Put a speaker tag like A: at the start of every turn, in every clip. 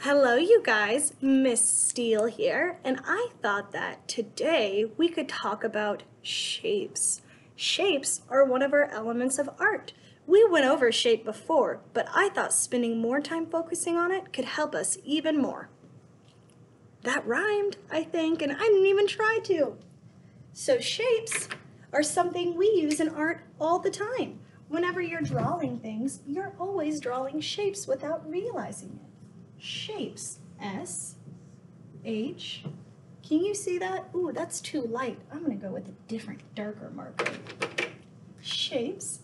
A: Hello, you guys. Miss Steele here, and I thought that today we could talk about shapes. Shapes are one of our elements of art. We went over shape before, but I thought spending more time focusing on it could help us even more. That rhymed, I think, and I didn't even try to. So shapes are something we use in art all the time. Whenever you're drawing things, you're always drawing shapes without realizing it. Shapes, S, H. Can you see that? Ooh, that's too light. I'm gonna go with a different, darker marker. Shapes,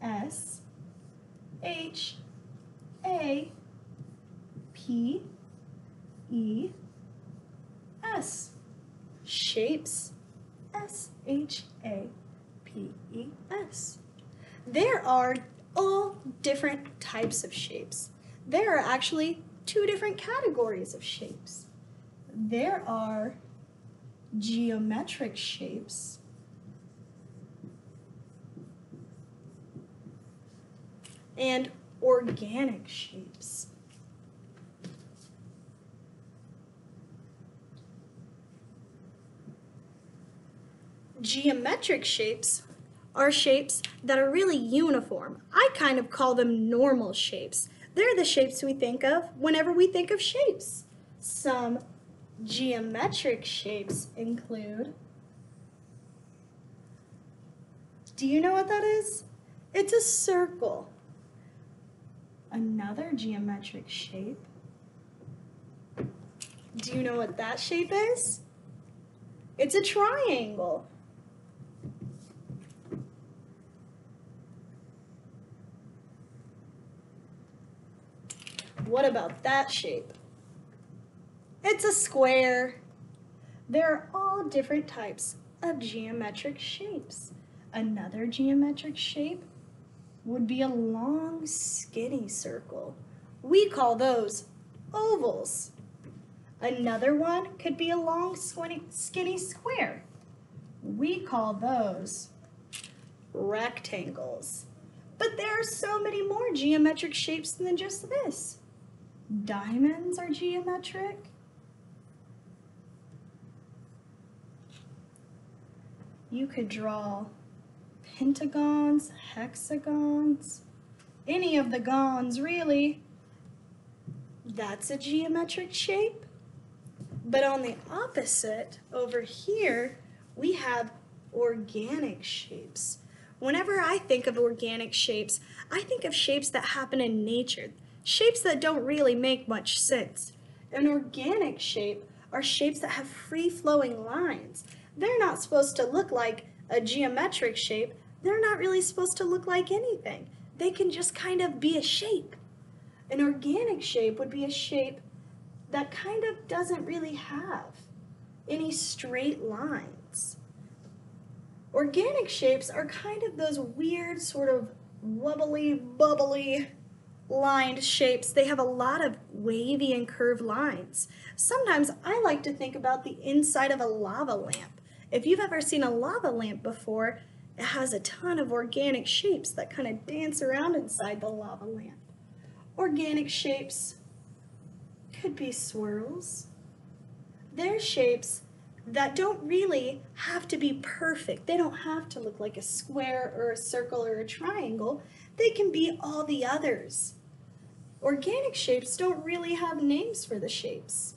A: S, H, A, P, E, S. Shapes, S, H, A, P, E, S. There are all different types of shapes. There are actually two different categories of shapes. There are geometric shapes and organic shapes. Geometric shapes are shapes that are really uniform. I kind of call them normal shapes. They're the shapes we think of whenever we think of shapes. Some geometric shapes include, do you know what that is? It's a circle. Another geometric shape. Do you know what that shape is? It's a triangle. What about that shape? It's a square. There are all different types of geometric shapes. Another geometric shape would be a long, skinny circle. We call those ovals. Another one could be a long, skinny square. We call those rectangles. But there are so many more geometric shapes than just this. Diamonds are geometric. You could draw pentagons, hexagons, any of the gons really. That's a geometric shape. But on the opposite, over here, we have organic shapes. Whenever I think of organic shapes, I think of shapes that happen in nature. Shapes that don't really make much sense. An organic shape are shapes that have free-flowing lines. They're not supposed to look like a geometric shape. They're not really supposed to look like anything. They can just kind of be a shape. An organic shape would be a shape that kind of doesn't really have any straight lines. Organic shapes are kind of those weird sort of wobbly, bubbly, lined shapes. They have a lot of wavy and curved lines. Sometimes I like to think about the inside of a lava lamp. If you've ever seen a lava lamp before, it has a ton of organic shapes that kind of dance around inside the lava lamp. Organic shapes could be swirls. They're shapes that don't really have to be perfect. They don't have to look like a square or a circle or a triangle. They can be all the others. Organic shapes don't really have names for the shapes.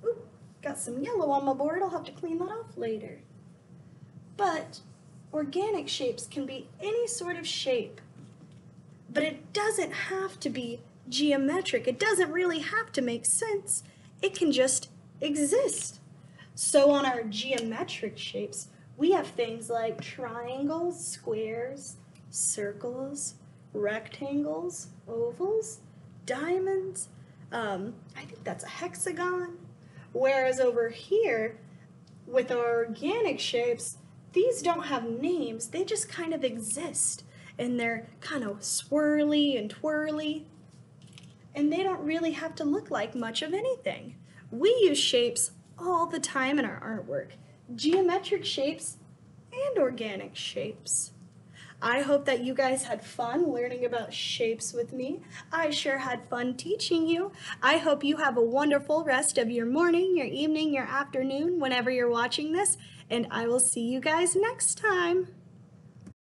A: Ooh, got some yellow on my board. I'll have to clean that off later. But organic shapes can be any sort of shape. But it doesn't have to be geometric. It doesn't really have to make sense. It can just exist. So on our geometric shapes, we have things like triangles, squares, circles, rectangles, ovals, diamonds. I think that's a hexagon. Whereas over here, with our organic shapes, these don't have names. They just kind of exist. And they're kind of swirly and twirly. And they don't really have to look like much of anything. We use shapes all the time in our artwork. Geometric shapes and organic shapes. I hope that you guys had fun learning about shapes with me. I sure had fun teaching you. I hope you have a wonderful rest of your morning, your evening, your afternoon, whenever you're watching this, and I will see you guys next time.